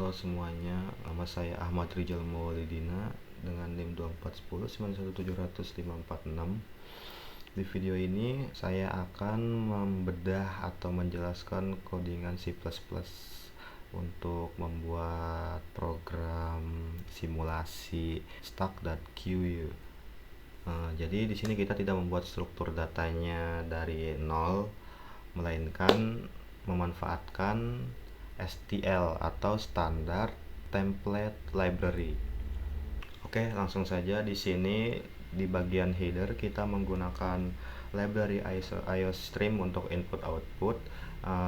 Halo semuanya, nama saya Ahmad Rijal Maulidina dengan NIM 24109170546. Di video ini saya akan membedah atau menjelaskan codingan C++ untuk membuat program simulasi stack.qu. Jadi di sini kita tidak membuat struktur datanya dari nol, melainkan memanfaatkan STL atau Standard Template Library. Oke, langsung saja. Di sini di bagian header kita menggunakan library IOStream untuk input output,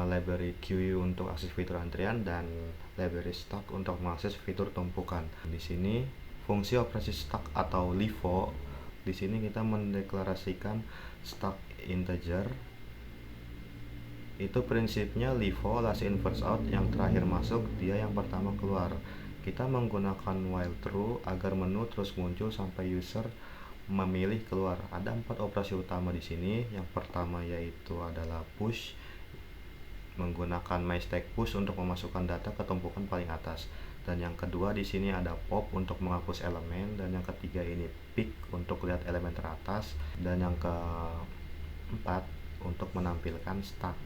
library QU untuk akses fitur antrian, dan library stack untuk mengakses fitur tumpukan. Di sini fungsi operasi stack atau LIFO. Di sini kita mendeklarasikan stack integer. Itu prinsipnya LIFO, last in first out, yang terakhir masuk dia yang pertama keluar. Kita menggunakan while true agar menu terus muncul sampai user memilih keluar. Ada 4 operasi utama di sini. Yang pertama yaitu adalah push, menggunakan myStackPush untuk memasukkan data ke tumpukan paling atas. Dan yang kedua di sini ada pop untuk menghapus elemen, dan yang ketiga ini pick untuk lihat elemen teratas, dan yang keempat untuk menampilkan stack.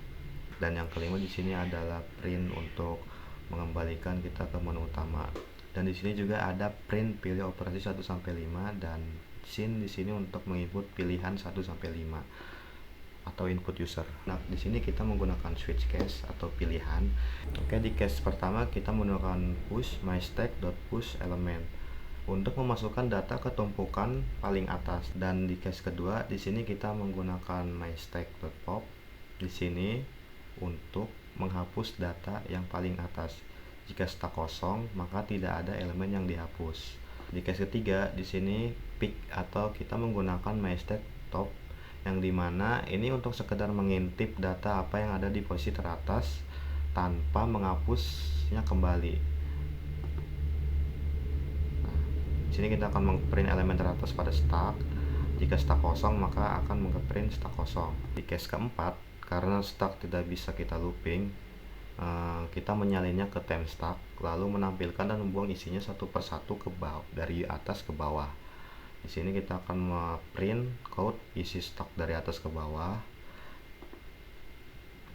Dan yang kelima di sini adalah print untuk mengembalikan kita ke menu utama. Dan di sini juga ada print pilih operasi 1 sampai 5, dan sin di sini untuk menginput pilihan 1 sampai 5 atau input user. Nah, di sini kita menggunakan switch case atau pilihan. Oke, di case pertama kita menggunakan push myStack.push element untuk memasukkan data ke tumpukan paling atas, dan di case kedua di sini kita menggunakan myStack.pop di sini untuk menghapus data yang paling atas. Jika stack kosong, maka tidak ada elemen yang dihapus. Di case ketiga di sini pick atau kita menggunakan myStack.top, yang dimana ini untuk sekedar mengintip data apa yang ada di posisi teratas tanpa menghapusnya kembali. Nah, di sini kita akan mengprint elemen teratas pada stack. Jika stack kosong, maka akan mengprint stack kosong. Di case keempat, karena stack tidak bisa kita looping, kita menyalinnya ke temp stack, lalu menampilkan dan membuang isinya satu persatu ke bawah, dari atas ke bawah. Di sini kita akan print code isi stack dari atas ke bawah.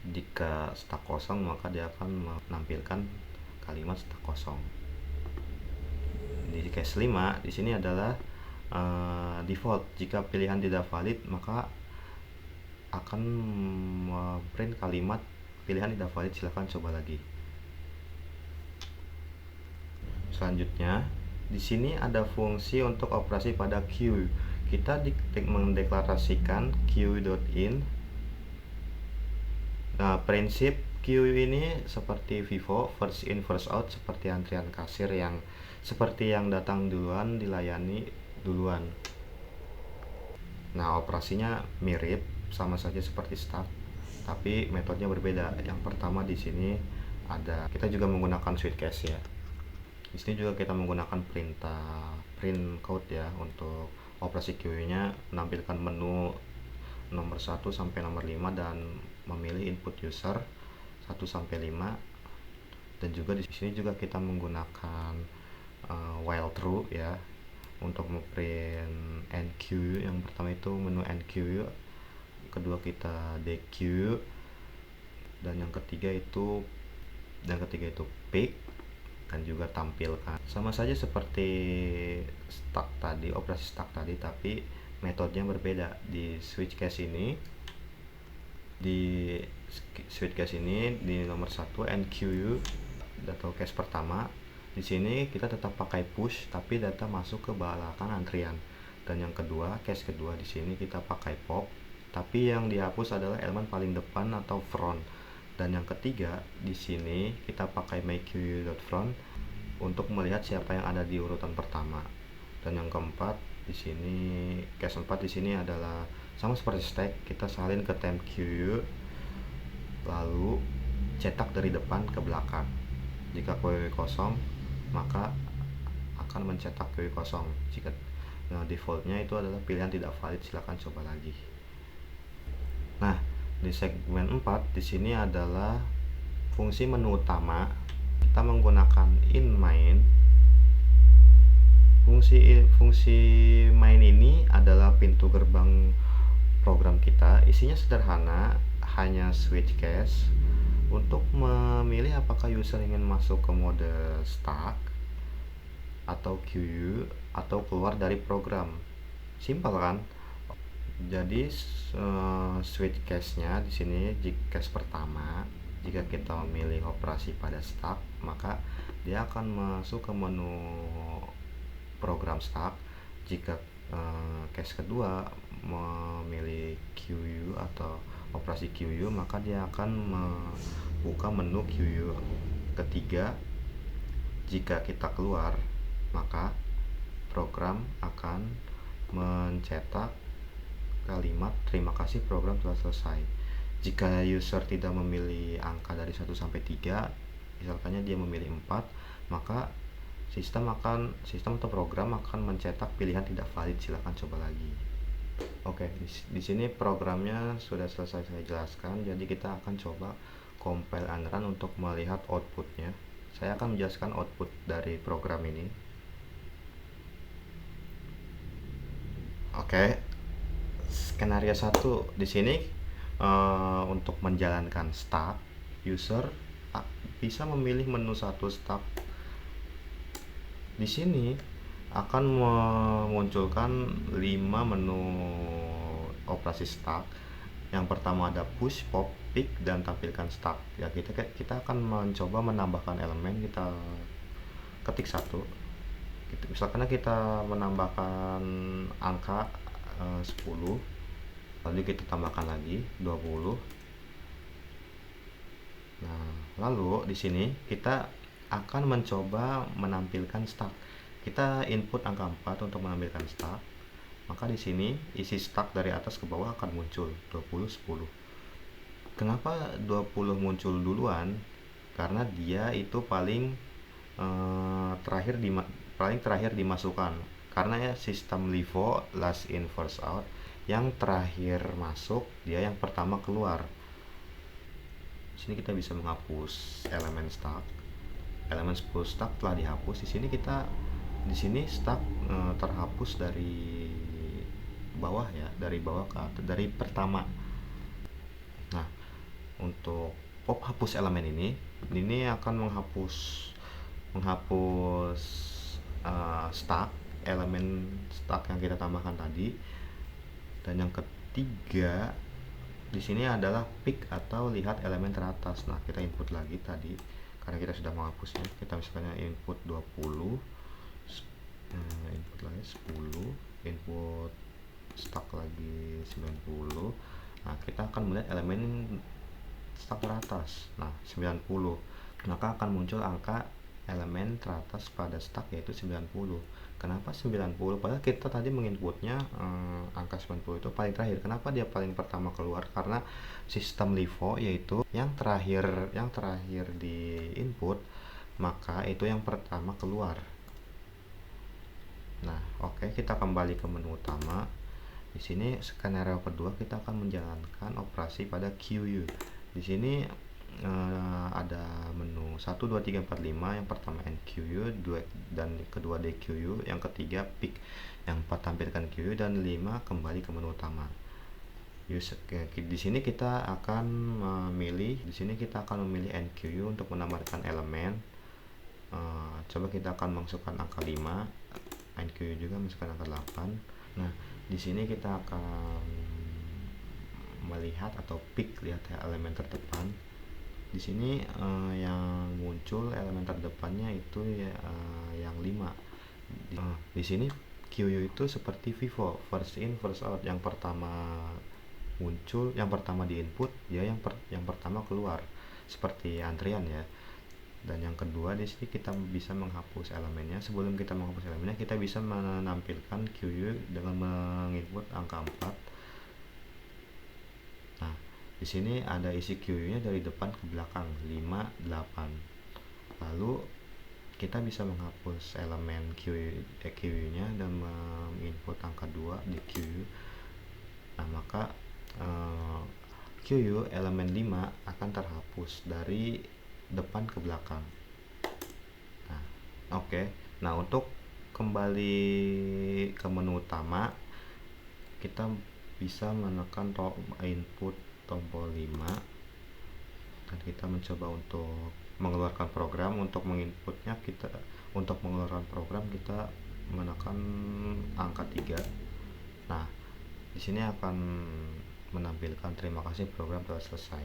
Jika stack kosong, maka dia akan menampilkan kalimat stack kosong. Di case 5 di sini adalah default. Jika pilihan tidak valid, maka akan print kalimat pilihan tidak valid, silahkan coba lagi. Selanjutnya di sini ada fungsi untuk operasi pada queue. Kita mendeklarasikan queue.in. Nah, prinsip queue ini seperti Vivo, first in first out, seperti antrian kasir yang seperti yang datang duluan dilayani duluan. Nah, operasinya mirip, sama saja seperti stack, tapi metodenya berbeda. Yang pertama di sini ada, kita juga menggunakan switch case ya. Di sini juga kita menggunakan print code ya untuk operasi queue-nya, menampilkan menu nomor 1 sampai nomor 5 dan memilih input user 1 sampai 5. Dan juga di sini juga kita menggunakan while true ya untuk memprint enq. Yang pertama itu menu enq, kedua kita deq, dan yang ketiga itu pick, dan juga tampilkan. Sama saja seperti stack tadi, operasi stack tadi, tapi metodenya berbeda. Di switch case ini di nomor 1 enq atau case pertama, di sini kita tetap pakai push tapi data masuk ke belakang antrian. Dan yang kedua, case kedua di sini kita pakai pop tapi yang dihapus adalah elemen paling depan atau front. Dan yang ketiga di sini kita pakai myQu.front untuk melihat siapa yang ada di urutan pertama. Dan yang keempat di sini, case 4 di sini adalah sama seperti stack, kita salin ke temp queue lalu cetak dari depan ke belakang. Jika queue kosong, maka akan mencetak queue kosong. Jika defaultnya itu adalah pilihan tidak valid, silakan coba lagi. Nah, di segmen 4 di sini adalah fungsi menu utama. kita menggunakan in main. Fungsi main ini adalah pintu gerbang program kita. Isinya sederhana, hanya switch cache untuk memilih apakah user ingin masuk ke mode start atau queue atau keluar dari program. Simpel kan? Jadi switch cache-nya di sini cache pertama, jika kita memilih operasi pada start, maka dia akan masuk ke menu program start. Jika cache kedua memilih QU atau operasi QU, maka dia akan membuka menu QU. Ketiga, jika kita keluar, maka program akan mencetak kalimat terima kasih, program telah selesai. Jika user tidak memilih angka dari 1 sampai 3, misalkannya dia memilih 4, maka sistem atau program akan mencetak pilihan tidak valid, silahkan coba lagi. Oke, di sini programnya sudah selesai saya jelaskan, jadi kita akan coba compile and run untuk melihat outputnya. Saya akan menjelaskan output dari program ini. Oke, skenario 1 di sini untuk menjalankan start, user bisa memilih menu 1 start. Di sini akan memunculkan 5 menu operasi start. Yang pertama ada push, pop, pick, dan tampilkan start. Ya, kita akan mencoba menambahkan elemen. Kita ketik 1. Misalkan kita menambahkan angka 10, lalu kita tambahkan lagi 20. Nah, lalu di sini kita akan mencoba menampilkan start. Kita input angka 4 untuk menampilkan start. Maka di sini isi start dari atas ke bawah akan muncul 20, 10. Kenapa 20 muncul duluan? Karena dia itu paling terakhir dimasukkan. Karena ya sistem LIFO, last in first out, yang terakhir masuk dia yang pertama keluar. Di sini kita bisa menghapus elemen stack. Elemen 10 stack telah dihapus. Di sini stack terhapus dari bawah ya, dari bawah ke atas, dari pertama. Nah, untuk pop hapus elemen ini akan menghapus stack, elemen stack yang kita tambahkan tadi. Dan yang ketiga di sini adalah pick atau lihat elemen teratas. Nah, kita input lagi tadi karena kita sudah menghapusnya. Kita misalnya input 20, input lagi 10, input stack lagi 90. Nah, kita akan melihat elemen stack teratas. Nah, 90. Maka akan muncul angka elemen teratas pada stack, yaitu 90. Kenapa 90? Padahal kita tadi menginputnya angka 90 itu paling terakhir. Kenapa dia paling pertama keluar? Karena sistem LIFO, yaitu yang terakhir di input, maka itu yang pertama keluar. Nah, oke, kita kembali ke menu utama. Di sini skenario kedua kita akan menjalankan operasi pada QU. Di sini ada menu 1, 2, 3, 4, 5. Yang pertama NQU, dan kedua DQU, yang ketiga pick, yang 4 tampilkan QU, dan 5 kembali ke menu utama. Di sini kita akan memilih NQU untuk menambahkan elemen. Coba kita akan masukkan angka 5, NQU juga masukkan angka 8. Nah, di sini kita akan melihat atau pick, lihat ya, elemen terdepan. Di sini yang muncul elemen terdepannya itu yang 5. Di sini QU itu seperti Vivo, first in first out. Yang pertama muncul, yang pertama di input, dia yang pertama keluar, seperti antrian ya. Dan yang kedua, di sini kita bisa menghapus elemennya. Sebelum kita menghapus elemennya, kita bisa menampilkan QU dengan menginput angka 4. Nah, di sini ada isi QU-nya dari depan ke belakang 5, 8. Lalu kita bisa menghapus elemen QU-nya dan menginput angka 2 di QU. Nah, maka QU elemen 5 akan terhapus dari depan ke belakang. Oke, nah untuk kembali ke menu utama, kita bisa menekan input tombol 5 dan kita mencoba untuk mengeluarkan program. Untuk menginputnya kita, untuk mengeluarkan program kita menekan angka 3. Nah, di sini akan menampilkan terima kasih program telah selesai.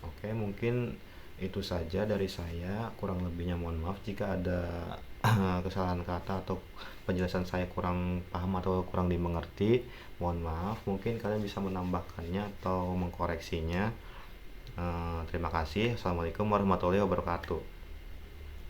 Oke, mungkin itu saja dari saya. Kurang lebihnya mohon maaf jika ada kesalahan kata atau penjelasan saya kurang paham atau kurang dimengerti. Mohon maaf, mungkin kalian bisa menambahkannya atau mengkoreksinya. Terima kasih. Assalamualaikum warahmatullahi wabarakatuh.